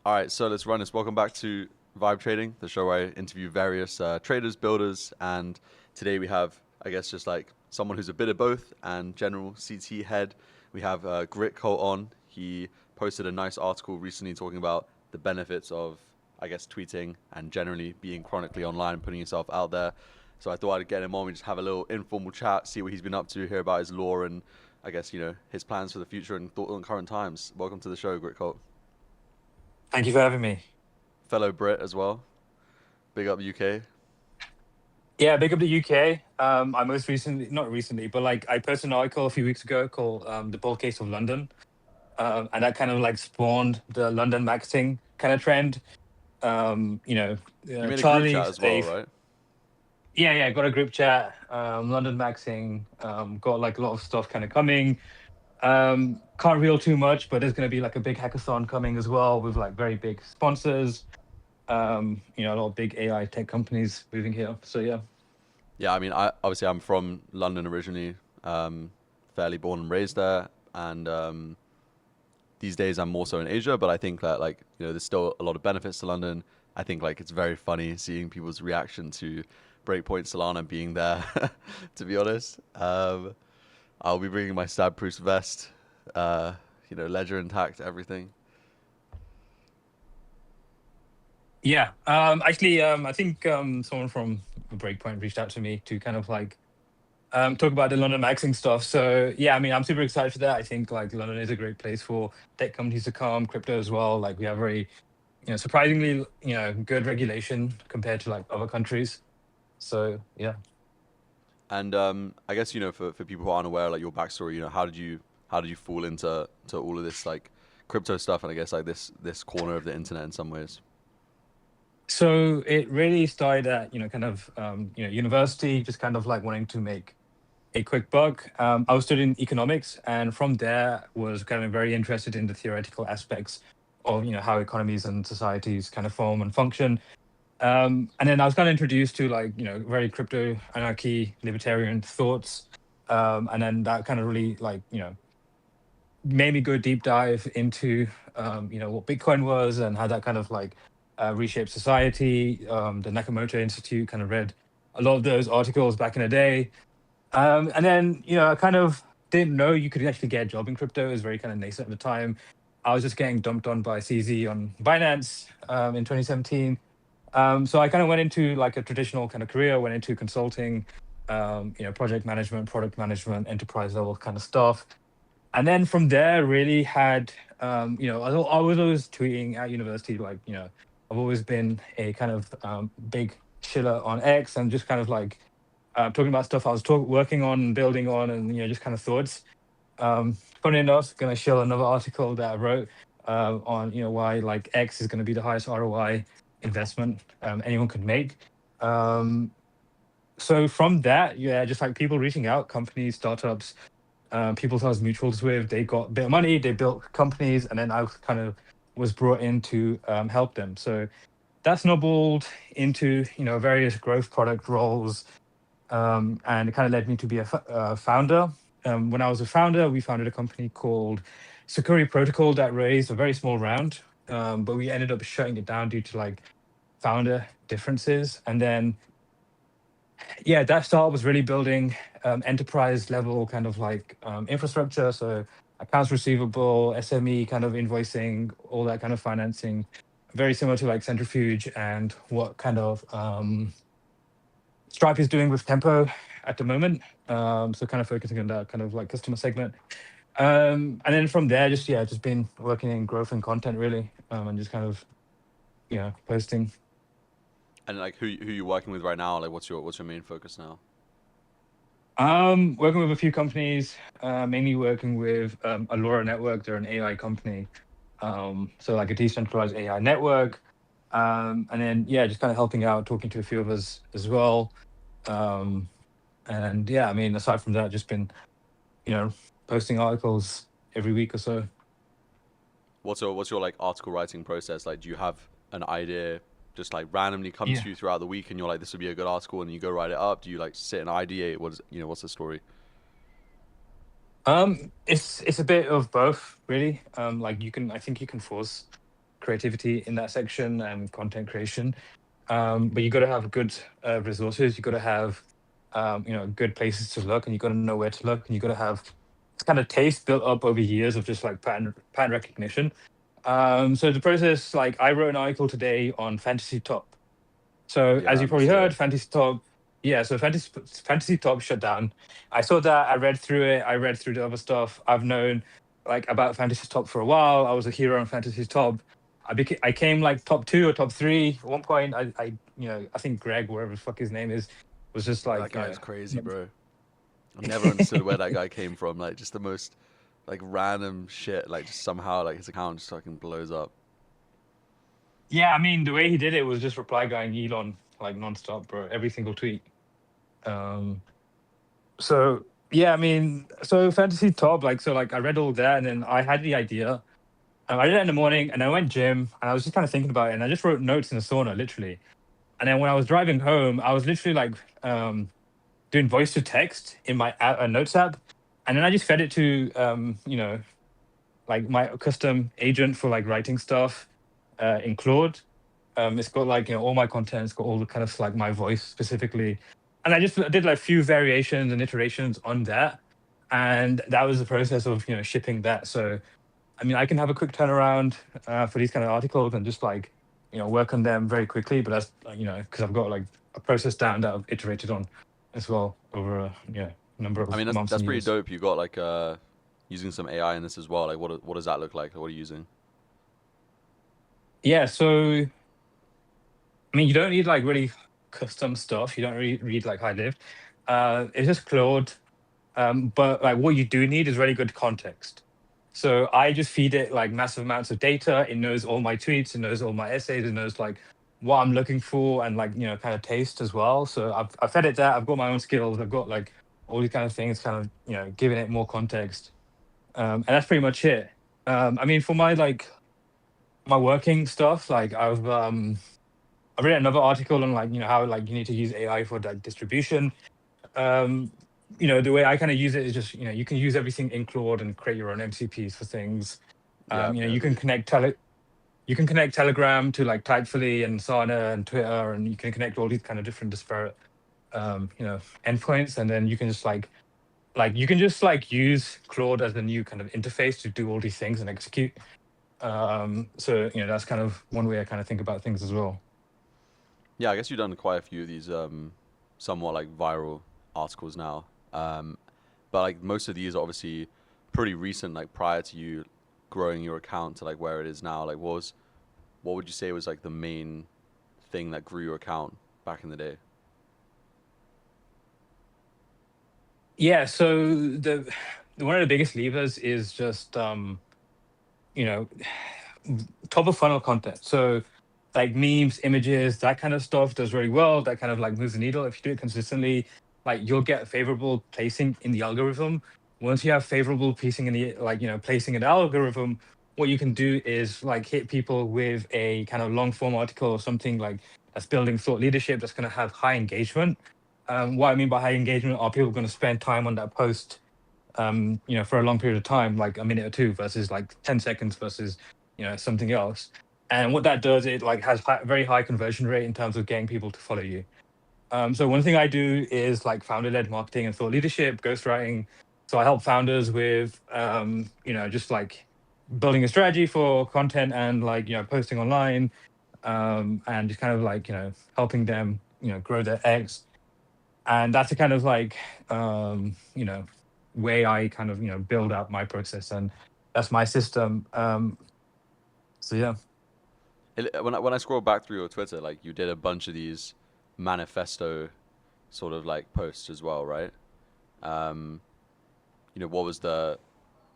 All right, so let's run this. Welcome back to Vibe Trading, the show where I interview various traders, builders, and today we have, I guess, just like someone who's a bit of both and general CT head. We have Gritcult on. He posted a nice article recently talking about the benefits of, I guess, tweeting and generally being chronically online, putting yourself out there. So I thought I'd get him on. We just have a little informal chat, see what he's been up to, hear about his lore, and I guess his plans for the future and thought on current times. Welcome to the show, Gritcult. Thank you for having me. Fellow Brit as well. Big up UK. Yeah, big up the UK. I most recently, not recently, but like I posted an article a few weeks ago called "The Bull Case of London," and that kind of like spawned the London maxing kind of trend. Um, you know, You made a group chat Charlie's as well, a right? yeah, got a group chat. London maxing, got like a lot of stuff kind of coming. Can't reveal too much, but there's going to be like a big hackathon coming as well with like very big sponsors. A lot of big AI tech companies moving here. So yeah. Yeah, I mean, I'm from London originally, fairly born and raised there, and these days I'm more so in Asia. But I think that there's still a lot of benefits to London. I think like it's very funny seeing people's reaction to Breakpoint Solana being there. To be honest, I'll be bringing my stab-proof vest, ledger intact, everything. Yeah. I think someone from Breakpoint reached out to me to kind of like talk about the London maxing stuff. So yeah, I mean, I'm super excited for that. I think like London is a great place for tech companies to come, crypto as well. Like we have very, surprisingly, good regulation compared to like other countries. So yeah. And I guess for people who aren't aware, like your backstory, how did you fall into all of this like crypto stuff, and I guess like this corner of the internet in some ways. So it really started at, kind of, university, just kind of like wanting to make a quick buck. I was studying economics, and from there was kind of very interested in the theoretical aspects of how economies and societies kind of form and function. And then I was kind of introduced to like very crypto anarchy libertarian thoughts, and then that kind of really like made me go deep dive into what Bitcoin was and how that kind of like reshaped society. The Nakamoto Institute kind of read a lot of those articles back in the day, and then, I kind of didn't know you could actually get a job in crypto. It was very kind of nascent at the time. I was just getting dumped on by CZ on Binance in 2017. So I kind of went into like a traditional kind of career, went into consulting, project management, product management, enterprise level kind of stuff. And then from there, really had, I was always tweeting at university, like, I've always been a kind of big chiller on X and just kind of like talking about stuff I was working on, building on, and just kind of thoughts. Funny enough, going to share another article that I wrote on why like X is going to be the highest ROI investment anyone could make. Um, so from that, yeah, just like people reaching out, companies, startups, people I was mutuals with, they got a bit of money, they built companies, and then I kind of was brought in to help them. So that snowballed into various growth product roles, and it kind of led me to be a founder. When I was a founder, we founded a company called Security Protocol that raised a very small round, but we ended up shutting it down due to like founder differences. And then, yeah, that startup was really building enterprise level kind of like infrastructure. So accounts receivable, SME kind of invoicing, all that kind of financing, very similar to like Centrifuge and what kind of Stripe is doing with Tempo at the moment. So kind of focusing on that kind of like customer segment. And then from there, just been working in growth and content really, and just kind of posting. And like who you working with right now? Like what's your main focus now? Working with a few companies, mainly working with Allura Network. They're an AI company, so like a decentralized AI network. And then yeah, just kind of helping out, talking to a few of us as well. Um, and yeah, I mean, aside from that, just been you know posting articles every week or so. What's your like article writing process? Like, do you have an idea just like randomly comes Yeah. to you throughout the week, and you're like, this would be a good article, and you go write it up? Do you like sit and ideate? What's the story? It's a bit of both, really. Like I think you can force creativity in that section and content creation. But you got to have good resources. You got to have good places to look, and you got to know where to look, and you got to have this kind of taste built up over years of just like pattern recognition. So the process, like I wrote an article today on Fantasy Top. So Yeah, as I you probably missed heard, it. Fantasy Top, yeah. So Fantasy Top shut down. I saw that. I read through it. I read through the other stuff. I've known like about Fantasy Top for a while. I was a hero on Fantasy Top. I came like top two or top three at one point. I think Greg, wherever the fuck his name is, was just Bro, that like guy's crazy, bro. I never understood where that guy came from. Like, just the most like random shit. Like, just somehow like his account just fucking blows up. yeah. I mean, the way he did it was just reply guying Elon like nonstop, bro. Every single tweet. Um, so yeah, I mean, so Fantasy Top, like I read all that, and then I had the idea. I did it in the morning, and I went gym, and I was just kind of thinking about it, and I just wrote notes in the sauna, literally. And then when I was driving home, I was literally like doing voice to text in my notes app, and then I just fed it to like my custom agent for like writing stuff in Claude. It's got like all my content. It's got all the kind of like my voice specifically, and I just did like few variations and iterations on that, and that was the process of shipping that. So I mean, I can have a quick turnaround for these kind of articles and just like work on them very quickly. But that's because I've got like a process down that I've iterated on as well over a number I of mean, months that's and pretty years. dope. You got like using some AI in this as well. Like, what does that look like? What are you using? Yeah, so I mean, you don't need like really custom stuff. You don't really read like high lift. It's just Claude. But like what you do need is really good context. So I just feed it like massive amounts of data. It knows all my tweets. It knows all my essays. It knows like what I'm looking for and like kind of taste as well. So I've fed it that. I've got my own skills. I've got like all these kind of things, kind of giving it more context. And that's pretty much it. I mean, for my like my working stuff, like I've read another article on like how like you need to use AI for like distribution. um the way I kind of use it is just you can use everything in Claude and create your own MCPs for things. Yeah, okay, You can elite. connect Telegram to like Typefully and Sana and Twitter, and you can connect all these kind of different disparate endpoints, and then you can just you can just like use Claude as the new kind of interface to do all these things and execute. So that's kind of one way I kind of think about things as well. Yeah, I guess you've done quite a few of these somewhat like viral articles now. But like most of these are obviously pretty recent, like prior to you growing your account to like where it is now. Like, what would you say was like the main thing that grew your account back in the day? Yeah, so one of the biggest levers is just you know top of funnel content. So like memes, images, that kind of stuff does very well. That kind of like moves the needle. If you do it consistently, like you'll get favorable placing in the algorithm. Once you have favorable placing in the placing in the algorithm, what you can do is like hit people with a kind of long form article or something like that's building thought leadership that's going to have high engagement. What I mean by high engagement are people going to spend time on that post for a long period of time, like a minute or two versus like 10 seconds versus, something else. And what that does, it like has very high conversion rate in terms of getting people to follow you. So one thing I do is like founder-led marketing and thought leadership, ghostwriting. So I help founders with, just like building a strategy for content and like, posting online, and just kind of like, helping them, grow their eggs. And that's the kind of like way I kind of build out my process, and that's my system. So yeah. When I scroll back through your Twitter, like you did a bunch of these manifesto sort of like posts as well, right? Um, what was the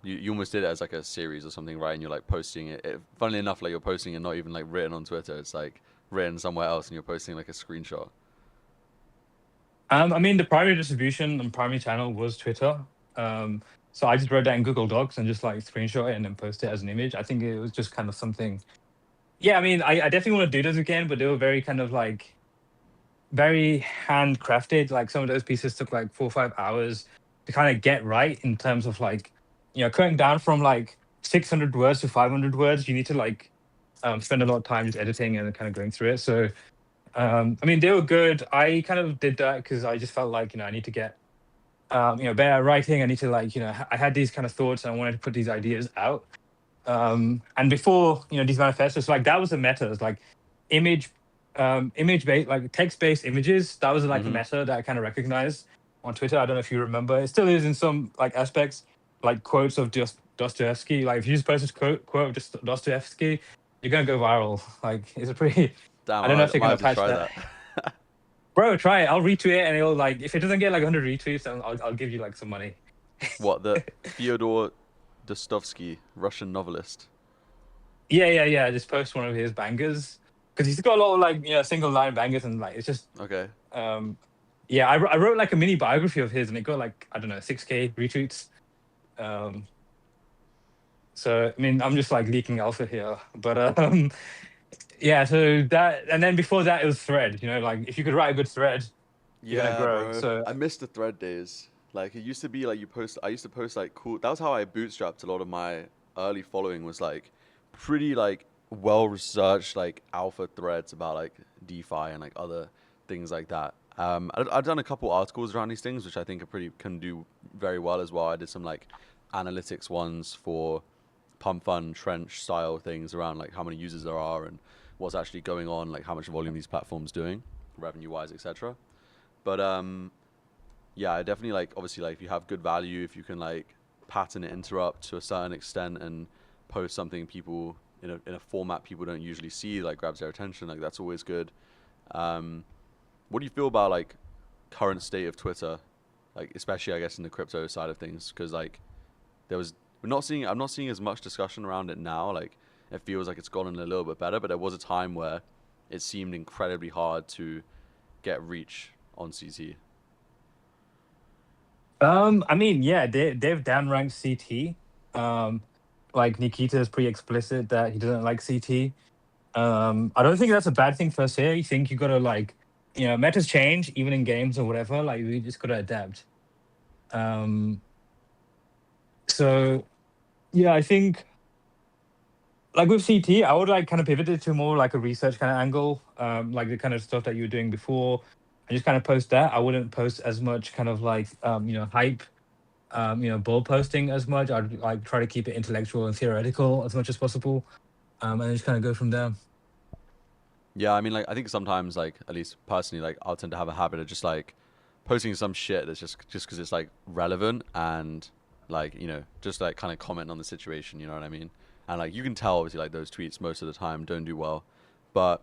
you almost did it as like a series or something, right? And you're like posting it. Funnily enough, like you're posting it not even like written on Twitter. It's like written somewhere else, and you're posting like a screenshot. I mean, the primary distribution and primary channel was Twitter. Um, so I just wrote that in Google Docs and just like screenshot it and then post it as an image. I think it was just kind of something. Yeah, I mean, I definitely want to do those again, but they were very kind of like very handcrafted. Like some of those pieces took like 4 or 5 hours to kind of get right in terms of like, cutting down from like 600 words to 500 words. You need to like spend a lot of time just editing and kind of going through it. So I mean, they were good. I kind of did that because I just felt like, I need to get better at writing. I need to, like, I had these kind of thoughts and I wanted to put these ideas out. And before, these manifestos, like, that was the meta. It's like image image based, like text based images. That was like the Mm-hmm. meta that I kind of recognized on Twitter. I don't know if you remember. It still is in some like aspects, like quotes of just Dostoevsky. Like if you just post a quote of just Dostoevsky, you're gonna go viral. Like it's a pretty, Damn, I don't know if I they're might gonna have to patch try that. that. Bro, try it. I'll retweet it, and it'll, like, if it doesn't get like 100 retweets, then I'll give you like some money. What, the Fyodor Dostoevsky, Russian novelist? Yeah, yeah, yeah. Just post one of his bangers because he's got a lot of, like, single line bangers, and like it's just Okay. um yeah. I wrote like a mini biography of his, and it got, like, I don't know, 6K retweets. Um, so I mean, I'm just like leaking alpha here, but yeah. So that, and then before that, it was thread. Like if you could write a good thread, you're gonna Yeah, grow. bro. So I miss the thread days. Like it used to be like you post. I used to post like cool. That was how I bootstrapped a lot of my early following. Was like pretty like well researched like alpha threads about like DeFi and like other things like that. I've done a couple articles around these things, which I think are pretty can do very well as well. I did some like analytics ones for pump fund trench style things around like how many users there are and what's actually going on, like how much volume these platforms doing, revenue wise, etc. But yeah, I definitely like obviously like if you have good value, if you can like pattern it interrupt to a certain extent and post something people in a format people don't usually see, like grabs their attention, like that's always good. Um, what do you feel about like current state of Twitter, like especially I guess in the crypto side of things? Because like there was I'm not seeing as much discussion around it now. Like it feels like it's gotten a little bit better, but there was a time where it seemed incredibly hard to get reach on CT. I mean, yeah, they've downranked CT. Um, like Nikita is pretty explicit that he doesn't like CT. I don't think that's a bad thing per se. I think you gotta, like, metas change even in games or whatever. Like we just gotta adapt. Um, so yeah, I think like with CT, I would like kind of pivot it to more like a research kind of angle, like the kind of stuff that you were doing before. I just kind of post that. I wouldn't post as much kind of like hype, ball posting as much. I'd like try to keep it intellectual and theoretical as much as possible, and just kind of go from there. Yeah, I mean, like, I think sometimes, like, at least personally, like, I'll tend to have a habit of just like posting some shit that's just because it's like relevant and like just like kind of comment on the situation. You know what I mean? And like you can tell, obviously, like those tweets most of the time don't do well. But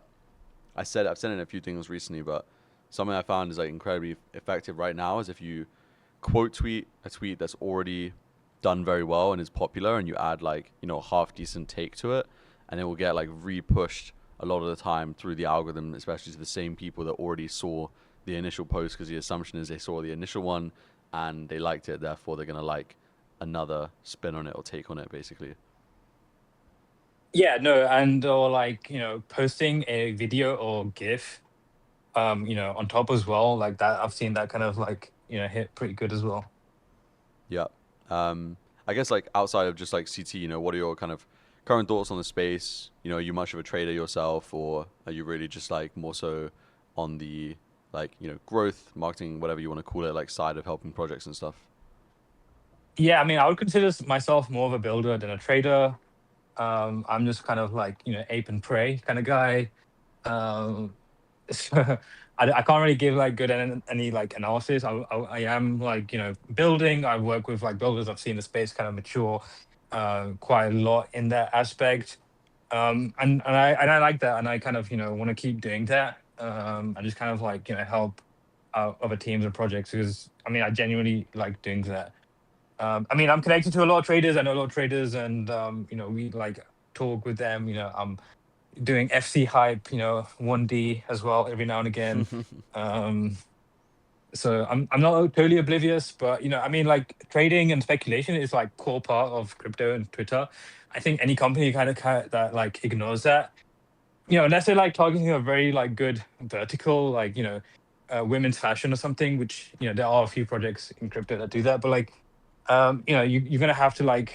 I've said in a few things recently, but something I found is like incredibly effective right now is if you quote tweet a tweet that's already done very well and is popular, and you add like a half decent take to it, and it will get like repushed a lot of the time through the algorithm, especially to the same people that already saw the initial post, because the assumption is they saw the initial one and they liked it, therefore they're gonna like another spin on it or take on it, basically. Yeah, no, and or like posting a video or GIF, on top as well. Like that, I've seen that kind of like hit pretty good as well. Yeah. I guess like outside of just like CT, what are your kind of current thoughts on the space? Are you much of a trader yourself, or are you really just like more so on the like growth, marketing, whatever you want to call it, like side of helping projects and stuff? Yeah, I mean, I would consider myself more of a builder than a trader. I'm just kind of like ape and prey kind of guy. Um, so I can't really give like good any like analysis. I am like building. I work with like builders. I've seen the space kind of mature quite a lot in that aspect. And I like that, and I kind of want to keep doing that. And just kind of like help out other teams and projects, because I mean I genuinely like doing that. I mean, I'm connected to a lot of traders. I know a lot of traders, and we like talk with them. I'm doing FC hype, 1D as well every now and again. Um, so I'm not totally oblivious, but I mean, like trading and speculation is like core part of crypto and Twitter. I think any company kind of that like ignores that, unless they're like targeting a very like good vertical, like women's fashion or something, which there are a few projects in crypto that do that. But like you're gonna have to like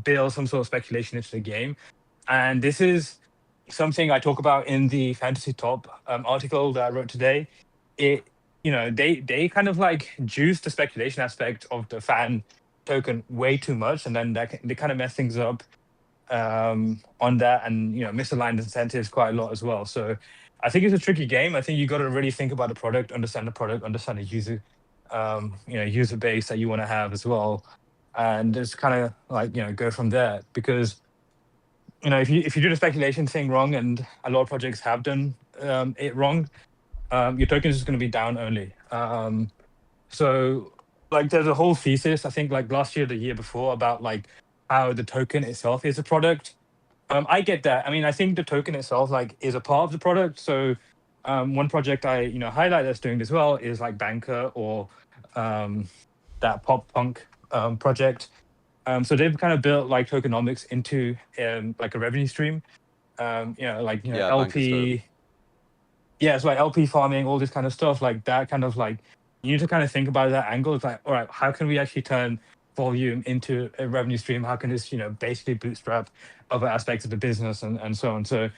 build some sort of speculation into the game. And this is something I talk about in the Fantasy Top article that I wrote today. It, they kind of like juice the speculation aspect of the fan token way too much, and then they kind of mess things up on that, and misaligned incentives quite a lot as well. So I think it's a tricky game. I think you got to really think about the product, understand the user, user base that you want to have as well, and just kind of like go from there. Because if you do the speculation thing wrong, and a lot of projects have done it wrong, your token is just going to be down only. So like there's a whole thesis, I think like last year, the year before, about like how the token itself is a product. I get that. I mean, I think the token itself like is a part of the product. So one project I highlight that's doing this well is like Banker, or um, that pop punk project. So they've kind of built like tokenomics into like a revenue stream. Like Yeah, Banker's dope. LP, yeah, it's like LP farming, all this kind of stuff, like that kind of like you need to kind of think about that angle. It's like, all right, how can we actually turn volume into a revenue stream? How can this, basically bootstrap other aspects of the business, and so on. So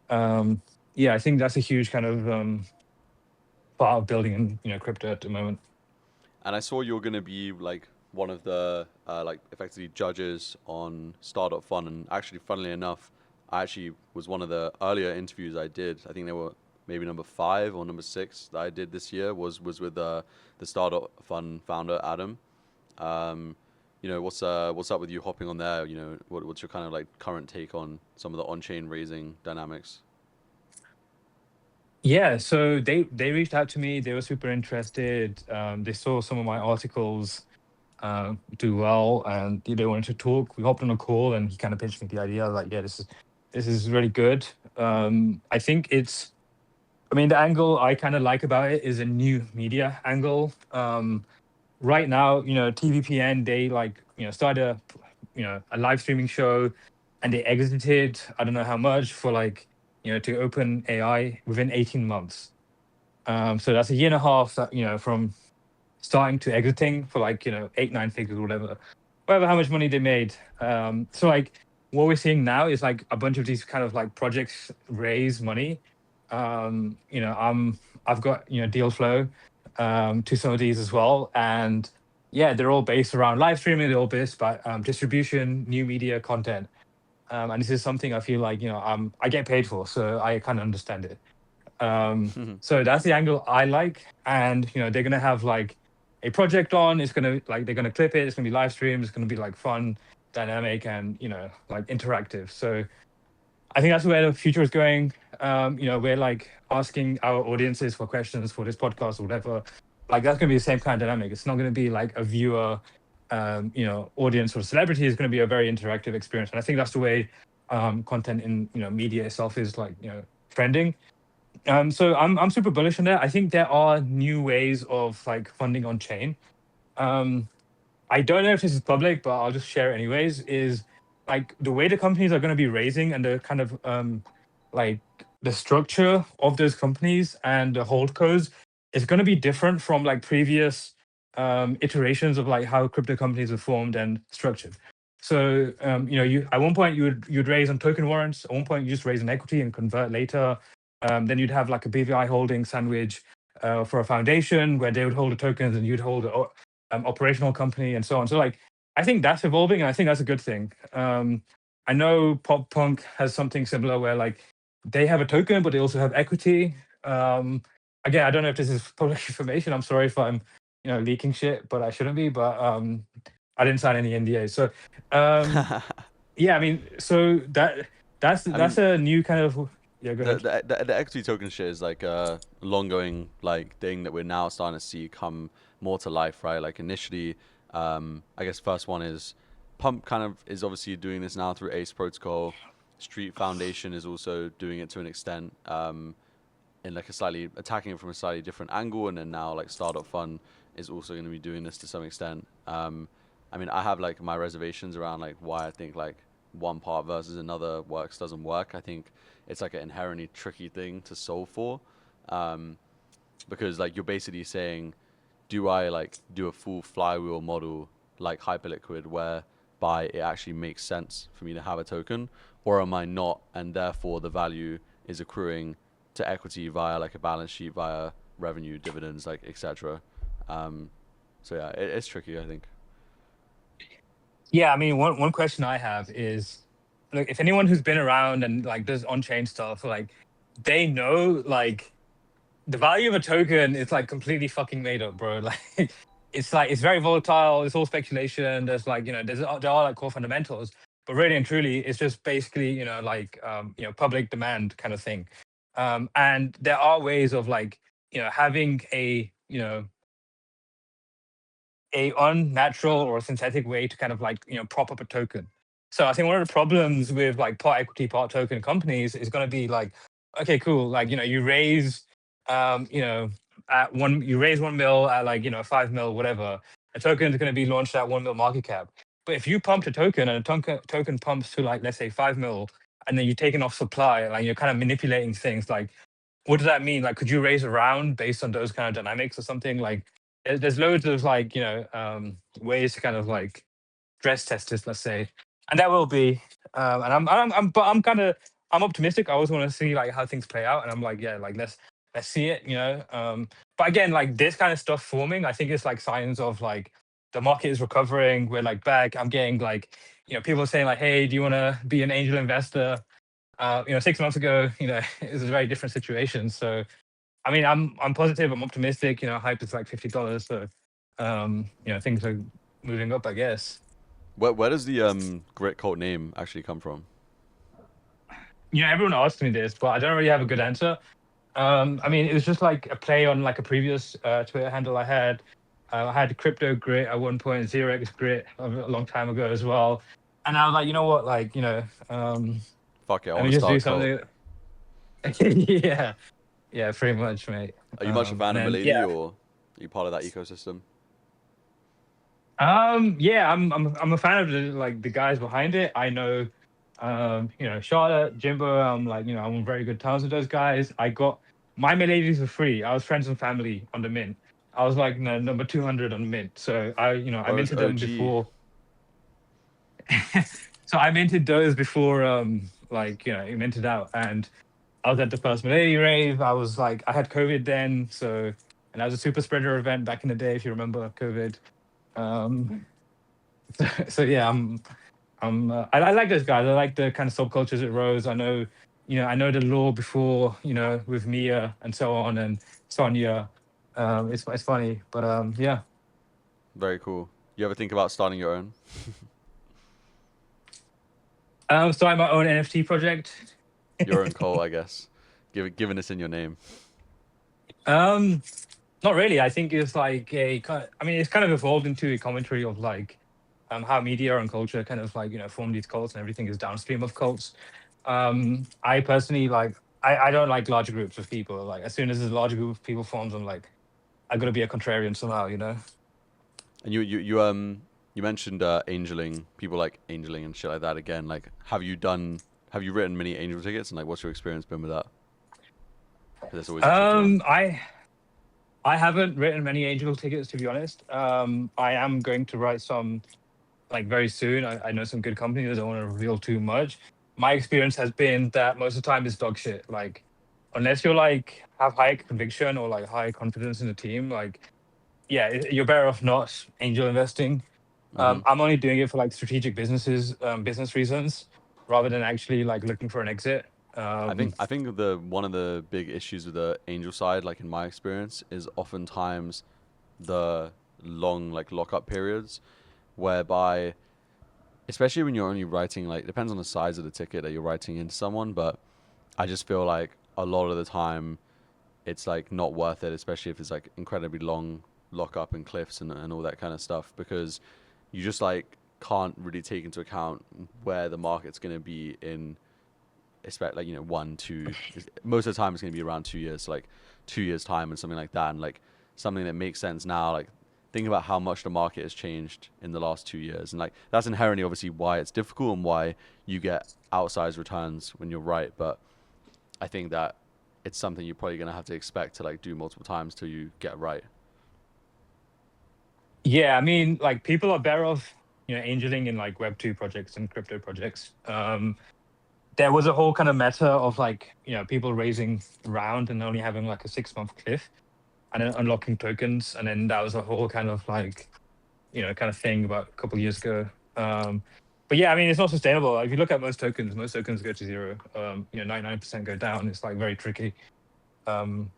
um yeah, I think that's a huge kind of part of building in crypto at the moment. And I saw you're going to be like one of the like effectively judges on Startup Fun. And actually, funnily enough, I actually was one of the earlier interviews I did. I think they were maybe number 5 or number 6 that I did this year was with the Startup Fun founder Adam. Um, what's up with you hopping on there? What's your kind of like current take on some of the on-chain raising dynamics? Yeah, so they reached out to me. They were super interested. They saw some of my articles do well, and they wanted to talk. We hopped on a call, and he kind of pitched me the idea. Like, yeah, this is really good. I think I mean, the angle I kind of like about it is a new media angle. Right now, TVPN, they like started a live streaming show, and they exited, I don't know how much, for like to open AI within 18 months. So that's a year and a half that from starting to exiting, for like 8 9 figures or whatever how much money they made. So like what we're seeing now is like a bunch of these kind of like projects raise money. I've got deal flow to some of these as well, and yeah, they're all based around live streaming. They're all based by distribution, new media content, and this is something I feel like I get paid for, so I kind of understand it. So that's the angle I like. And they're gonna have like a project on. It's gonna like they're gonna clip it. It's gonna be live streamed. It's gonna be like fun, dynamic, and like interactive. So I think that's where the future is going. We're like asking our audiences for questions for this podcast or whatever. Like that's gonna be the same kind of dynamic. It's not gonna be like a viewer, audience or celebrity. Is gonna be a very interactive experience. And I think that's the way content in media itself is like trending. So I'm super bullish on that. I think there are new ways of like funding on chain. Um, I don't know if this is public, but I'll just share it anyways. Is like the way the companies are going to be raising, and the kind of like the structure of those companies and the holdcos is going to be different from like previous iterations of like how crypto companies are formed and structured. So you at one point you'd raise on token warrants. At one point you just raise an equity and convert later. Then you'd have like a BVI holding sandwich for a foundation where they would hold the tokens and you'd hold a operational company, and so on. So like I think that's evolving, and I think that's a good thing. I know Pop Punk has something similar where like they have a token, but they also have equity. Again, I don't know if this is public information. I'm sorry if I'm leaking shit, but I shouldn't be. But I didn't sign any NDAs. So yeah, I mean, so I that's mean, a new kind of, yeah. Go the, ahead. the equity token shit is like a long going like thing that we're now starting to see come more to life, right? Like initially, I guess first one is Pump kind of is obviously doing this now through Ace Protocol. Street Foundation is also doing it to an extent, in like a slightly attacking it from a slightly different angle, and then now like Startup Fun is also going to be doing this to some extent. I mean, I have like my reservations around like why I think like one part versus another doesn't work. I think it's like an inherently tricky thing to solve for, um, because like you're basically saying, do I like do a full flywheel model like Hyperliquid whereby whereby it actually makes sense for me to have a token, or am I not, and therefore the value is accruing to equity via like a balance sheet, via revenue, dividends, like etc. Um, so yeah, it's tricky, I think. Yeah, I mean, one question I have is, look, if anyone who's been around and like does on-chain stuff, like they know like the value of a token is like completely fucking made up, bro. Like it's very volatile. It's all speculation. There's like there are like core fundamentals, but really and truly, it's just basically like public demand kind of thing. And there are ways of like having a unnatural or synthetic way to kind of like prop up a token. So I think one of the problems with like part equity, part token companies is going to be like, okay, cool, like you raise, at one you raise 1 mil at like 5 mil, whatever. A token is going to be launched at 1 mil market cap. But if you pumped a token and a token pumps to like let's say 5 mil, and then you're taking off supply, like you're kind of manipulating things. Like, what does that mean? Like, could you raise a round based on those kind of dynamics or something? Like, there's loads of like ways to kind of like stress test this, let's say, and that will be and but I'm optimistic. I always want to see like how things play out, and I'm like, yeah, like let's see it, but again, like this kind of stuff forming, I think it's like signs of like the market is recovering, we're like back. I'm getting like people saying like, hey, do you want to be an angel investor? 6 months ago, it was a very different situation. So I mean, I'm positive. I'm optimistic. Hype is like $50, so things are moving up, I guess. Where does the Gritcult name actually come from? Everyone asks me this, but I don't really have a good answer. I mean, it was just like a play on like a previous Twitter handle I had. I had Crypto Grit at one point, 0x Grit a long time ago as well. And I was like, you know what, like Fuck it, I let want me to just start do a cult. something. Yeah, yeah, pretty much, mate. Are you much a fan And of then Milady, yeah, or are you part of that ecosystem? yeah, I'm a fan of the guys behind it. I know, Charlotte, Jimbo. I'm like, I'm on very good terms with those guys. I got my Miladies for free. I was friends and family on the mint. I was like number 200 on the mint. So I Oh, it's minted them OG. before. So I minted those before, it minted out, and I was at the first Milady rave. I was like, I had COVID then, so and that was a super spreader event back in the day, if you remember COVID. Um, so yeah, I like those guys. I like the kind of subcultures it rose. I know the law before, with Mia and so on and Sonia. It's funny, but yeah. Very cool. You ever think about starting your own? Starting my own NFT project. Your own cult, I guess. Given it's in your name. Um, Not really. I think it's like I mean, it's kind of evolved into a commentary of like how media and culture kind of like form these cults, and everything is downstream of cults. I personally like I don't like large groups of people. Like as soon as a large group of people forms, I'm like I gotta be a contrarian somehow. And you mentioned angeling, people like angeling and shit like that again. Like, have you written many angel tickets, and like, what's your experience been with that? Because it's always a tricky one. Um, I I haven't written many angel tickets, to be honest. I am going to write some like very soon. I know some good companies. I don't want to reveal too much. My experience has been that most of the time it's dog shit. Like unless you're like have high conviction or like high confidence in the team, like yeah, you're better off not angel investing. Hmm. I'm only doing it for like strategic business reasons, rather than actually like looking for an exit. I think the one of the big issues with the angel side, like in my experience, is oftentimes the long like lockup periods, whereby especially when you're only writing, like, depends on the size of the ticket that you're writing into someone, but I just feel like a lot of the time it's like not worth it, especially if it's like incredibly long lockup and cliffs and all that kind of stuff, because you just like can't really take into account where the market's going to be in, expect like 1 2, most of the time it's going to be around 2 years, so like 2 years time and something like that, and like something that makes sense now, like think about how much the market has changed in the last 2 years, and like that's inherently obviously why it's difficult and why you get outsized returns when you're right, but I think that it's something you're probably going to have to expect to like do multiple times till you get right. Yeah, I mean, like people are better off. angeling in like Web 2 projects and crypto projects, there was a whole kind of meta of like, people raising round and only having like a 6 month cliff and then unlocking tokens. And then that was a whole kind of like, kind of thing about a couple of years ago. But yeah, I mean, it's not sustainable. Like, if you look at most tokens go to zero. 99% go down. It's like very tricky, um,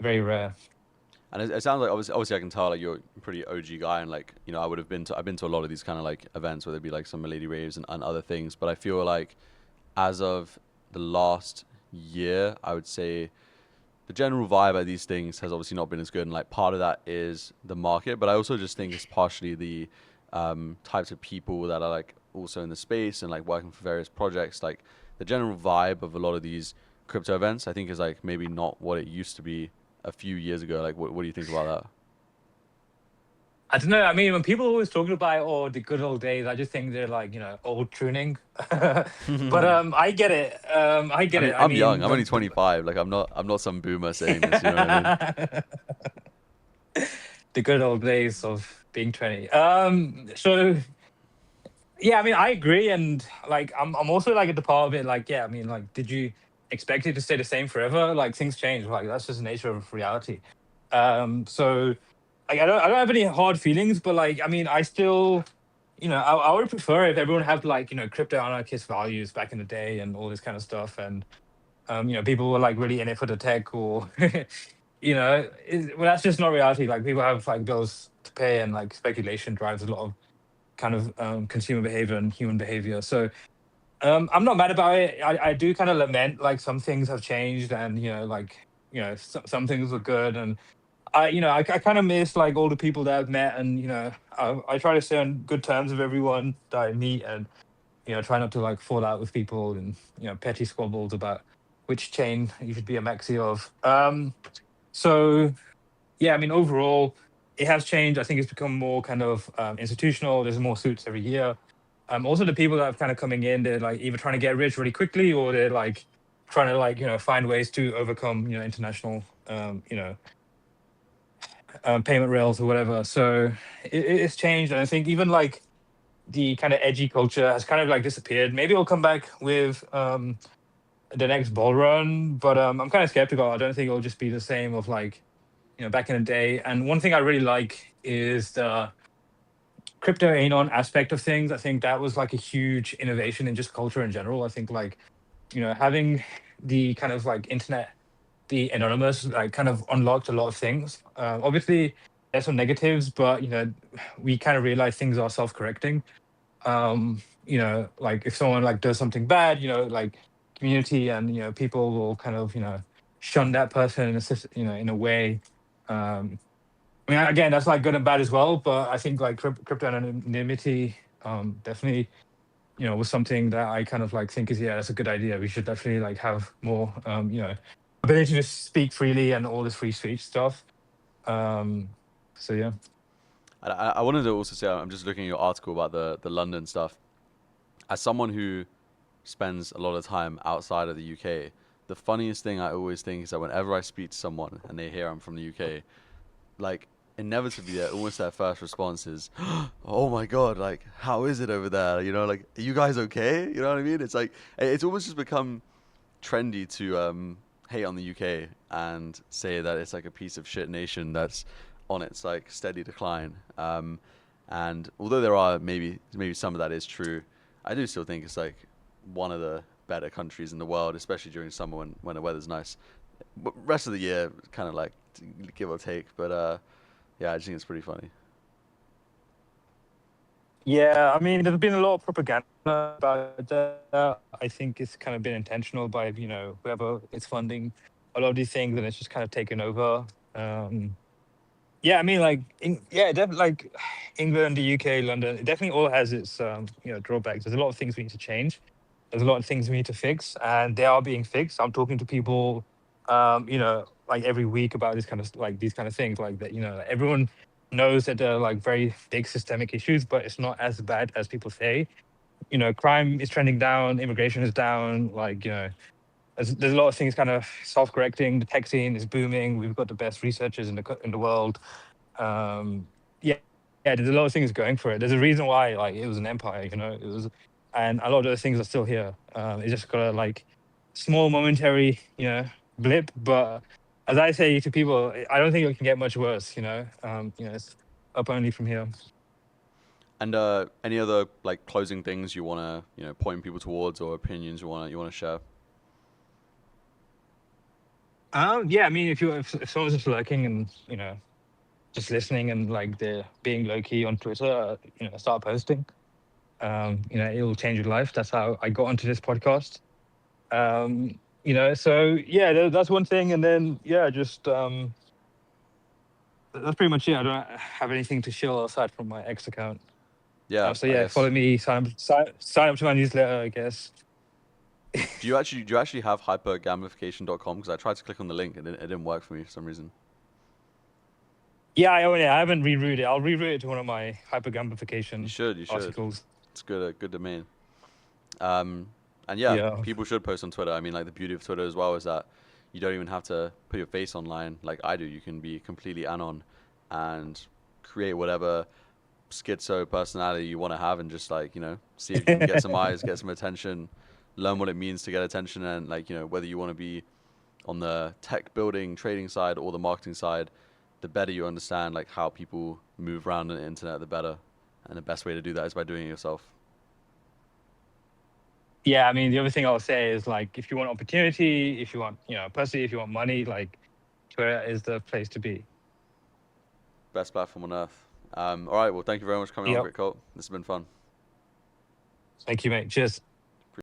very rare. And it sounds like obviously I can tell like you're a pretty OG guy, and like I've been to a lot of these kind of like events where there'd be like some Milady raves and other things. But I feel like as of the last year, I would say the general vibe at these things has obviously not been as good, and like part of that is the market, but I also just think it's partially the types of people that are like also in the space and like working for various projects. Like the general vibe of a lot of these crypto events, I think, is like maybe not what it used to be a few years ago. Like, what do you think about I don't know. I mean, when people always talk about the good old days, I just think they're like old tuning. But that? I get it. I I get mean, it. I I'm young. mean, I'm only 25. Like, I'm not some boomer saying this. You know what I mean? the good old days of being 20. So yeah, I mean, I agree, and like, I'm also like at the part of it. Like, yeah, I mean, like, did you expect it to stay the same forever? Like, things change. Like, that's just the nature of reality. So like, I don't have any hard feelings, but like, I mean, I still, I would prefer if everyone had like, crypto anarchist values back in the day and all this kind of stuff, and people were like really in it for the tech, or well, that's just not reality. Like, people have like bills to pay, and like speculation drives a lot of kind of consumer behavior and human behavior. So I'm not mad about it. I do kind of lament like some things have changed, and like, some things were good, and I kind of miss like all the people that I've met, and I try to stay on good terms with everyone that I meet, and try not to like fall out with people, and petty squabbles about which chain you should be a maxi of. So yeah, I mean, overall, it has changed. I think it's become more kind of institutional. There's more suits every year. Also, the people that are kind of coming in, they're like either trying to get rich really quickly, or they're like trying to like find ways to overcome international payment rails or whatever. So it's changed, and I think even like the kind of edgy culture has kind of like disappeared. Maybe it'll come back with the next bull run, but I'm kind of skeptical. I don't think it'll just be the same of like back in the day. And one thing I really like is the crypto anon aspect of things. I think that was like a huge innovation in just culture in general. I think like having the kind of like internet, the anonymous, like kind of unlocked a lot of things. Obviously, there's some negatives, but we kind of realize things are self-correcting. Like if someone like does something bad, like community and people will kind of shun that person in a in a way. Um, I mean, again, that's like good and bad as well. But I think like crypto anonymity, definitely, was something that I kind of like think is, yeah, that's a good idea. We should definitely like have more, ability to speak freely and all this free speech stuff. Um, so yeah. I wanted to also say I'm just looking at your article about the London stuff. As someone who spends a lot of time outside of the UK, the funniest thing I always think is that whenever I speak to someone and they hear I'm from the UK, like inevitably almost their first response is, "Oh my god, like how is it over there? You know, like are you guys okay?" You know what I mean? It's like it's almost just become trendy to hate on the UK and say that it's like a piece of shit nation that's on its like steady decline. And although there are maybe some of that is true, I do still think it's like one of the better countries in the world, especially during summer when the weather's nice. But rest of the year, kind of like give or take. But yeah, I just think it's pretty funny. Yeah, I mean, there's been a lot of propaganda about that. I think it's kind of been intentional by whoever is funding a lot of these things, and it's just kind of taken over. Um, yeah, I mean, like, yeah, definitely, like England, the UK, London, it definitely all has its drawbacks. There's a lot of things we need to change. There's a lot of things we need to fix, and they are being fixed. I'm talking to people, like every week about this kind of like these kind of things, like that. Everyone knows that there are like very big systemic issues, but it's not as bad as people say. Crime is trending down, immigration is down. Like there's a lot of things kind of self-correcting. The tech scene is booming. We've got the best researchers in the world. Yeah. yeah, there's a lot of things going for it. There's a reason why like it was an empire, it was, and a lot of those things are still here. It's just got a like small momentary, blip. But as I say to people, I don't think it can get much worse. It's up only from here. And any other like closing things you wanna point people towards or opinions you wanna share? Yeah, I mean, if someone's just lurking and just listening and like they're being low key on Twitter, start posting. It'll change your life. That's how I got onto this podcast. So yeah, that's one thing, and then yeah, just that's pretty much it. I don't have anything to show aside from my X account. Yeah, So I yeah, follow guess. me, sign up to my newsletter, I guess. Do you actually have hypergamification.com? Because I tried to click on the link and it didn't work for me for some reason. Yeah, I own it. I haven't rerouted it. I'll reroute it to one of my You hypergamification should. You should. articles. It's good. A good domain. Um, and yeah, Yeah. people should post on Twitter. I mean, like the beauty of Twitter as well is that you don't even have to put your face online like I do. You can be completely anon and create whatever schizo personality you want to have, and just like see if you can get some eyes, get some attention, learn what it means to get attention, and like whether you want to be on the tech building trading side or the marketing side, the better you understand like how people move around on the internet, the better. And the best way to do that is by doing it yourself. Yeah, I mean, the other thing I'll say is like, if you want opportunity, if you want, pussy, if you want money, like, Twitter is the place to be. Best platform on earth. All right, well, thank you very much for coming on, Yep. Gritcult. This has been fun. Thank you, mate. Cheers.